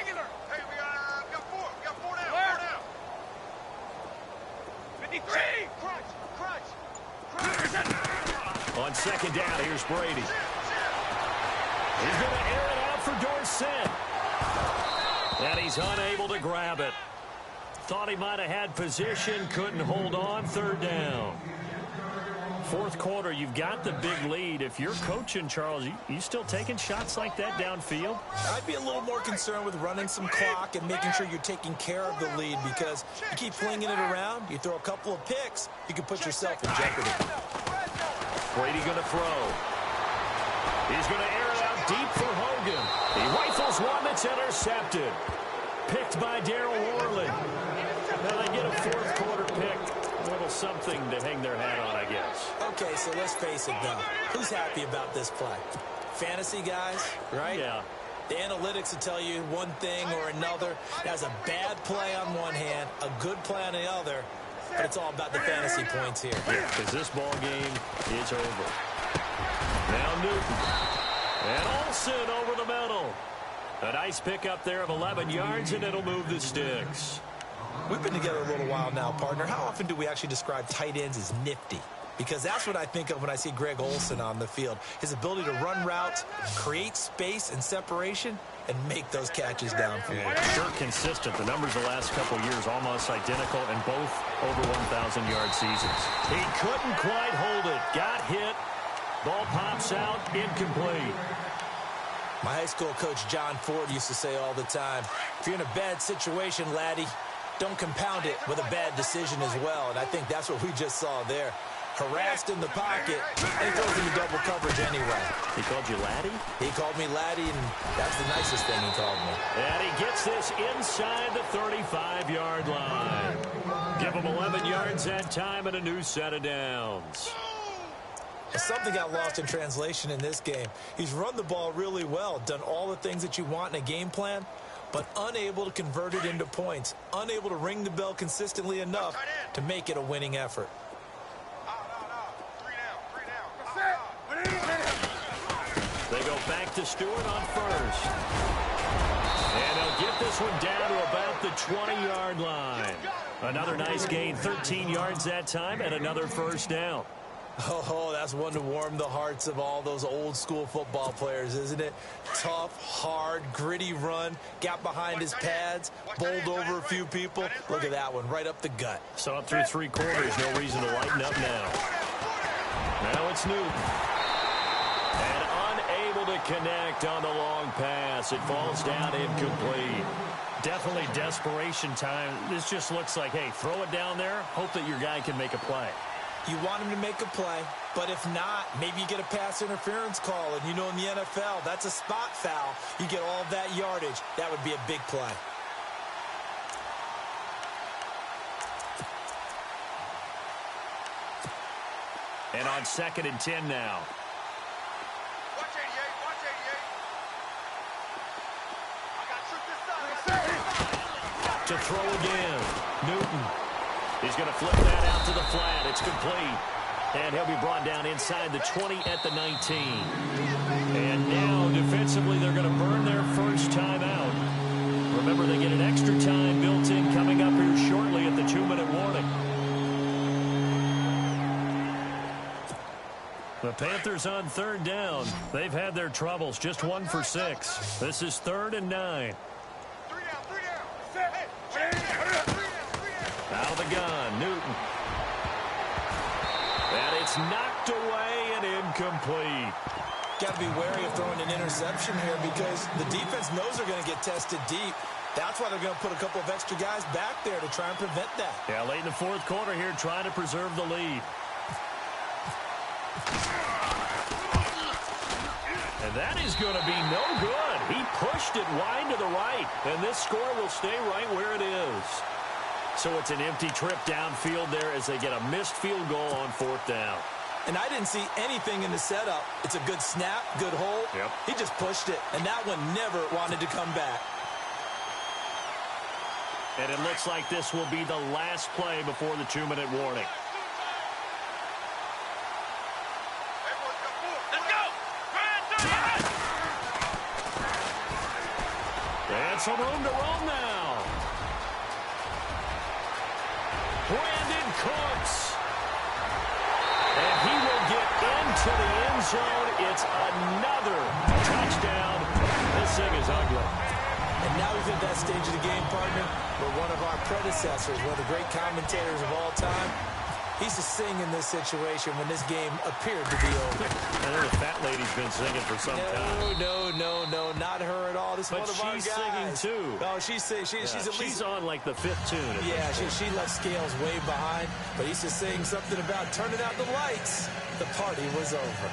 Speaker 4: Regular. Hey, we got 4. We got 4 down. 4 down. 53. Crunch.
Speaker 2: On second down, here's Brady. He's going to air it out for Dorsett. And he's unable to grab it. Thought he might have had position, couldn't hold on. 3rd down. 4th quarter, you've got the big lead. If you're coaching, Charles, you still taking shots like that downfield?
Speaker 3: I'd be a little more concerned with running some clock and making sure you're taking care of the lead, because you keep flinging it around, you throw a couple of picks, you can put yourself in jeopardy.
Speaker 2: Brady going to throw. He's going to air it out deep for Hogan. He rifles one that's intercepted. Picked by Darryl Worley. Now they get a 4th quarter pick. A little something to hang their hat on, I guess.
Speaker 3: Okay, so let's face it, though. Who's happy about this play? Fantasy guys, right?
Speaker 2: Yeah.
Speaker 3: The analytics will tell you one thing or another. That's a bad play on one hand, a good play on the other, but it's all about the fantasy points here.
Speaker 2: Yeah, because this ball game is over. Now Newton. And Olsen over the middle. A nice pickup there of 11 yards, and it'll move the sticks.
Speaker 3: We've been together a little while now, partner. How often do we actually describe tight ends as nifty? Because that's what I think of when I see Greg Olsen on the field. His ability to run routes, create space and separation, and make those catches downfield.
Speaker 2: Yeah, sure consistent. The numbers the last couple years almost identical, and both over 1,000-yard seasons. He couldn't quite hold it. Got hit. Ball pops out. Incomplete.
Speaker 3: My high school coach, John Ford, used to say all the time, if you're in a bad situation, laddie, don't compound it with a bad decision as well. And I think that's what we just saw there. Harassed in the pocket, and he throws into double coverage anyway.
Speaker 2: He called you laddie?
Speaker 3: He called me laddie, and that's the nicest thing he called me.
Speaker 2: And he gets this inside the 35-yard line. Give him 11 yards that time and a new set of downs.
Speaker 3: Something got lost in translation in this game. He's run the ball really well, done all the things that you want in a game plan, but unable to convert it into points, unable to ring the bell consistently enough to make it a winning effort.
Speaker 2: They go back to Stewart on first. And he'll get this one down to about the 20-yard line. Another nice gain, 13 yards that time, and another first down.
Speaker 3: Oh, that's one to warm the hearts of all those old-school football players, isn't it? Tough, hard, gritty run, got behind his pads, bowled over a few people. Look at that one, right up the gut.
Speaker 2: So up through 3 quarters, no reason to lighten up now. Now it's Newton. And unable to connect on the long pass. It falls down incomplete. Definitely desperation time. This just looks like, hey, throw it down there, hope that your guy can make a play.
Speaker 3: You want him to make a play, but if not, maybe you get a pass interference call. And you know in the NFL, that's a spot foul. You get all of that yardage. That would be a big play.
Speaker 2: And on 2nd and 10 now.
Speaker 4: Watch 88, watch 88. I got trick this side.
Speaker 2: To throw again. Newton. He's going to flip that out to the flat. It's complete. And he'll be brought down inside the 20 at the 19. And now, defensively, they're going to burn their first time out. Remember, they get an extra time built in coming up here shortly at the 2-minute warning. The Panthers on 3rd down. They've had their troubles. Just 1 for 6. This is 3rd and 9. Out of the gun, Newton. And it's knocked away and incomplete.
Speaker 3: Got to be wary of throwing an interception here because the defense knows they're going to get tested deep. That's why they're going to put a couple of extra guys back there to try and prevent that.
Speaker 2: Yeah, late in the 4th quarter here, trying to preserve the lead. And that is going to be no good. He pushed it wide to the right, and this score will stay right where it is. So it's an empty trip downfield there as they get a missed field goal on 4th down.
Speaker 3: And I didn't see anything in the setup. It's a good snap, good hold.
Speaker 2: Yep.
Speaker 3: He just pushed it, and that one never wanted to come back.
Speaker 2: And it looks like this will be the last play before the 2-minute warning.
Speaker 4: Let's go!
Speaker 2: And some room to roam now. Brandon Cooks. And he will get into the end zone. It's another touchdown. This thing is ugly.
Speaker 3: And now we've hit that stage of the game, partner, where one of our predecessors, one of the great commentators of all time, he used to sing in this situation when this game appeared to be over.
Speaker 2: I know the fat lady's been singing for some time.
Speaker 3: No, not her at all. This is
Speaker 2: But
Speaker 3: one of our guys.
Speaker 2: she's singing too.
Speaker 3: Oh, she's at least...
Speaker 2: She's on like the 5th tune.
Speaker 3: Yeah, she left Scales way behind, but he used to sing something about turning out the lights. The party was over.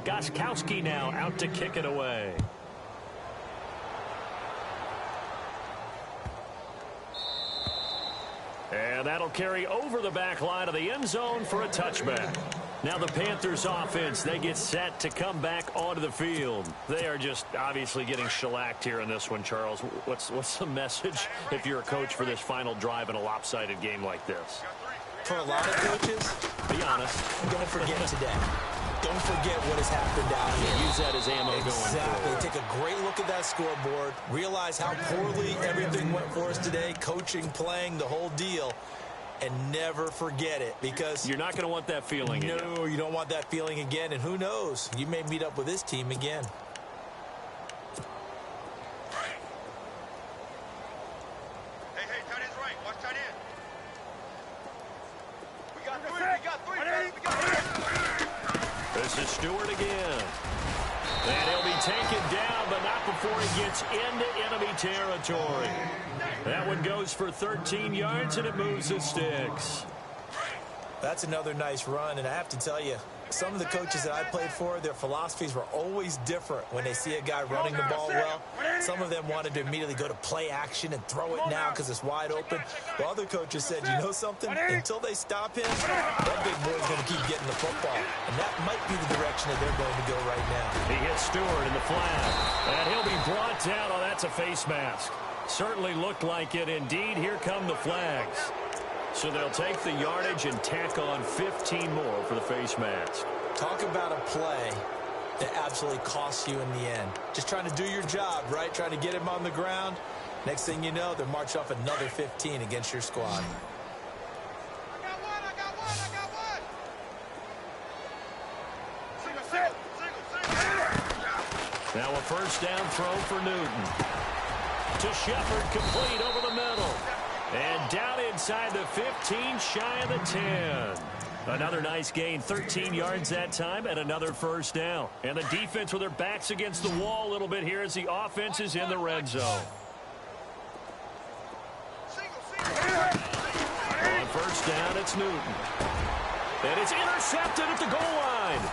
Speaker 2: Gostkowski now out to kick it away. And that'll carry over the back line of the end zone for a touchback. Now the Panthers offense, they get set to come back onto the field. They are just obviously getting shellacked here in this one, Charles. What's the message if you're a coach for this final drive in a lopsided game like this?
Speaker 3: For a lot of coaches,
Speaker 2: be honest.
Speaker 3: Don't forget today. Don't forget what has happened down here.
Speaker 2: Use that as ammo going forward.
Speaker 3: Take a great look at that scoreboard. Realize how poorly everything went for us today. Coaching, playing, the whole deal. And never forget it, because
Speaker 2: you're not going to want that feeling again.
Speaker 3: No, you don't want that feeling again. And who knows? You may meet up with this team again.
Speaker 4: Hey, tight end's right. Watch tight end. We got three.
Speaker 2: This is Stewart again. And he'll be taken down, but not before he gets into enemy territory. That one goes for 13 yards, and it moves the sticks.
Speaker 3: That's another nice run, and I have to tell you, some of the coaches that I played for, their philosophies were always different when they see a guy running the ball well. Some of them wanted to immediately go to play action and throw it now because it's wide open. While other coaches said, you know something? Until they stop him, that big boy's going to keep getting the football. And that might be the direction that they're going to go right now.
Speaker 2: He hits Stewart in the flag, and he'll be brought down. Oh, that's a face mask. Certainly looked like it. Indeed, here come the flags. So they'll take the yardage and tack on 15 more for the face mask.
Speaker 3: Talk about a play that absolutely costs you in the end. Just trying to do your job, right? Trying to get him on the ground. Next thing you know, they're marching off another 15 against your squad.
Speaker 4: I got one. Single.
Speaker 2: Now a first down throw for Newton. To Shepard, complete over the middle. And down inside the 15, shy of the 10. Another nice gain, 13 yards that time, and another first down. And the defense with their backs against the wall a little bit here as the offense is in the red zone. On first down, it's Newton. And it's intercepted at the goal line.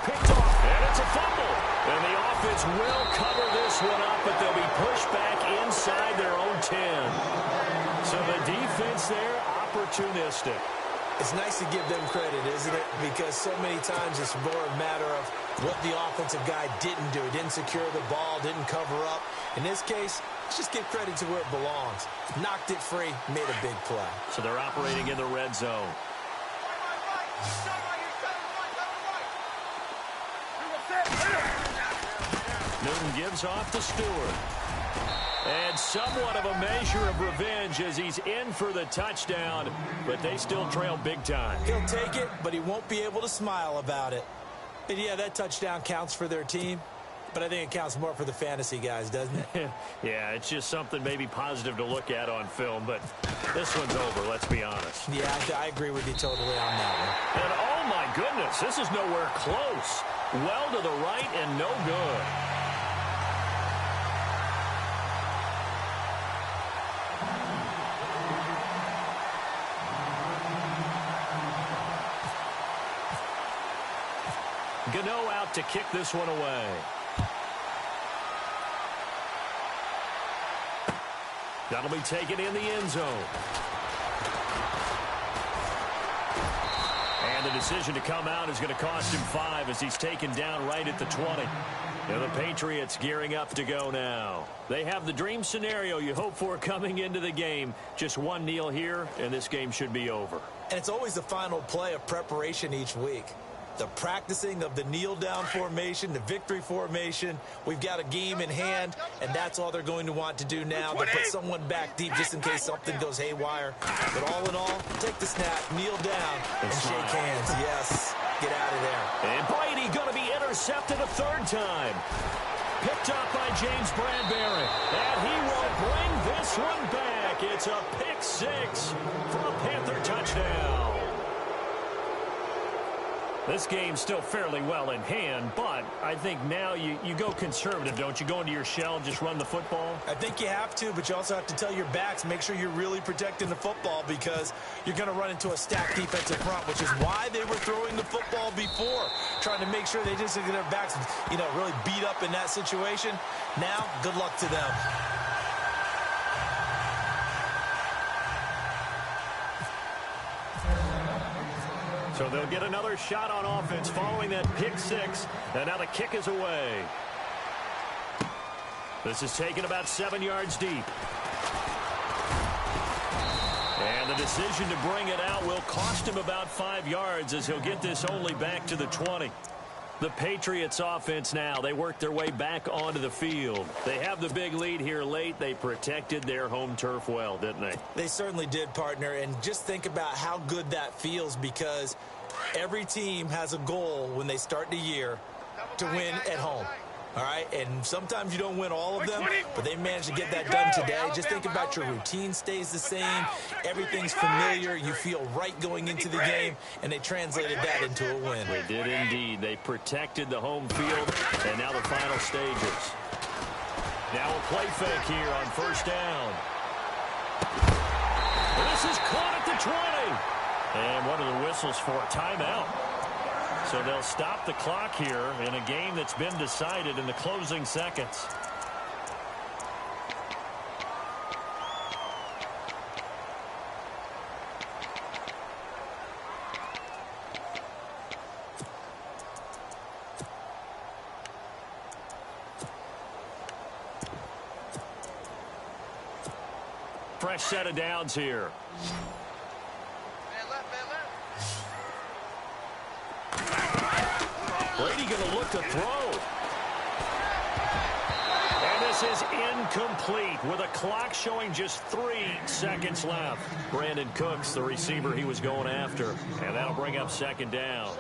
Speaker 2: Picked off, and it's a fumble. And the offense will cover this one up, but they'll be pushed back inside their own 10. So the defense there, opportunistic.
Speaker 3: It's nice to give them credit, isn't it? Because so many times it's more a matter of what the offensive guy didn't do. He didn't secure the ball, didn't cover up. In this case, let's just give credit to where it belongs. Knocked it free, made a big play.
Speaker 2: So they're operating in the red zone. Newton gives off to Stewart. And somewhat of a measure of revenge as he's in for the touchdown, but they still trail big time.
Speaker 3: He'll take it, but he won't be able to smile about it. And yeah, that touchdown counts for their team, but I think it counts more for the fantasy guys, doesn't it?
Speaker 2: Yeah, it's just something maybe positive to look at on film, but this one's over, let's be honest.
Speaker 3: Yeah, I agree with you totally on that one.
Speaker 2: And oh my goodness, this is nowhere close. Well to the right and no good. Gano out to kick this one away. That'll be taken in the end zone. And the decision to come out is going to cost him 5 as he's taken down right at the 20. And the Patriots gearing up to go now. They have the dream scenario you hope for coming into the game. Just one kneel here, and this game should be over.
Speaker 3: And it's always the final play of preparation each week. The practicing of the kneel-down formation, the victory formation. We've got a game in hand, and that's all they're going to want to do now. They'll put someone back deep just in case something goes haywire. But all in all, take the snap, kneel down, and shake hands. Yes, get out of there.
Speaker 2: And Brady going to be intercepted a third time. Picked up by James Bradbury. And he will bring this one back. It's a pick 6 for a Panther touchdown. This game's still fairly well in hand, but I think now you go conservative, don't you? Go into your shell and just run the football?
Speaker 3: I think you have to, but you also have to tell your backs, make sure you're really protecting the football because you're going to run into a stacked defensive front, which is why they were throwing the football before, trying to make sure they just get their backs, really beat up in that situation. Now, good luck to them.
Speaker 2: So they'll get another shot on offense following that pick 6. And now the kick is away. This is taken about 7 yards deep. And the decision to bring it out will cost him about 5 yards as he'll get this only back to the 20. The Patriots offense now, they work their way back onto the field. They have the big lead here late. They protected their home turf well, didn't they?
Speaker 3: They certainly did, partner. And just think about how good that feels because every team has a goal when they start the year to win at home. All right, and sometimes you don't win all of them, but they managed to get that done today. Just think about your routine stays the same. Everything's familiar. You feel right going into the game, and they translated that into a win.
Speaker 2: They did indeed. They protected the home field, and now the final stages. Now a play fake here on first down. This is caught at the 20. And what are the whistles for? Timeout. So they'll stop the clock here in a game that's been decided in the closing seconds. Fresh set of downs here. Brady going to look to throw. And this is incomplete with a clock showing just 3 seconds left. Brandon Cooks, the receiver he was going after. And that'll bring up second down.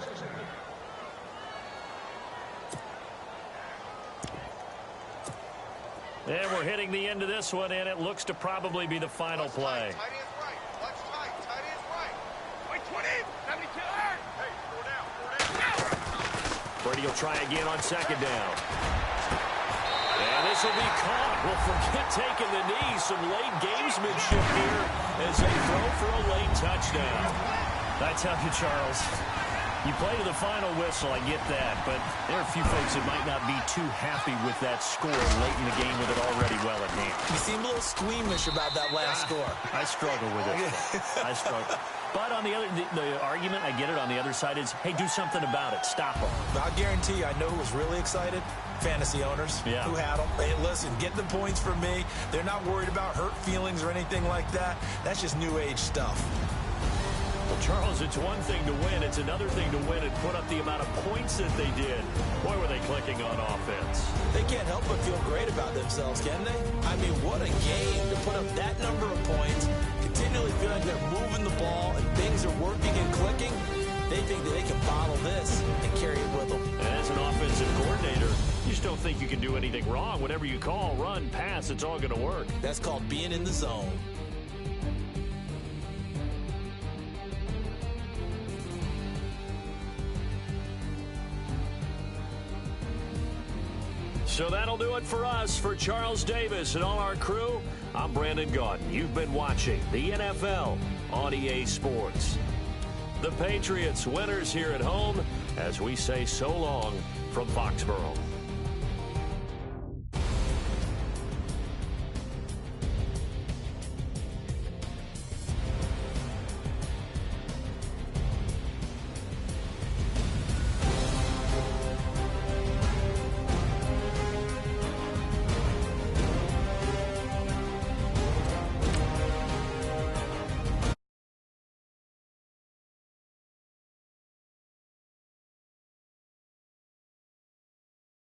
Speaker 2: And we're hitting the end of this one, and it looks to probably be the final play.
Speaker 4: Tight is right. Let's tight. Tight is right. Wait, 20. 72. Hey, 4 down.
Speaker 2: Brady will try again on second down. And this will be caught. Well, forget taking the knee. Some late gamesmanship here as they throw for a late touchdown. I tell you, Charles, you play to the final whistle, I get that, but there are a few folks that might not be too happy with that score late in the game with it already well at hand.
Speaker 3: You seem a little squeamish about that last score.
Speaker 2: I struggle with it. I struggle. But on the other, the argument, I get it, on the other side is, hey, do something about it. Stop them.
Speaker 3: I'll guarantee you, I know who was really excited. Fantasy owners who had them. Hey, listen, get the points for me. They're not worried about hurt feelings or anything like that. That's just new age stuff.
Speaker 2: Well, Charles, it's one thing to win. It's another thing to win and put up the amount of points that they did. Boy, were they clicking on offense.
Speaker 3: They can't help but feel great about themselves, can they? I mean, what a game to put up that number of points, continually feel like they're moving the ball and things are working and clicking. They think that they can bottle this and carry it with them.
Speaker 2: And as an offensive coordinator, you just don't think you can do anything wrong. Whatever you call, run, pass, it's all going to work.
Speaker 3: That's called being in the zone.
Speaker 2: So that'll do it for us. For Charles Davis and all our crew, I'm Brandon Gaudin. You've been watching the NFL on EA Sports. The Patriots winners here at home as we say so long from Foxborough.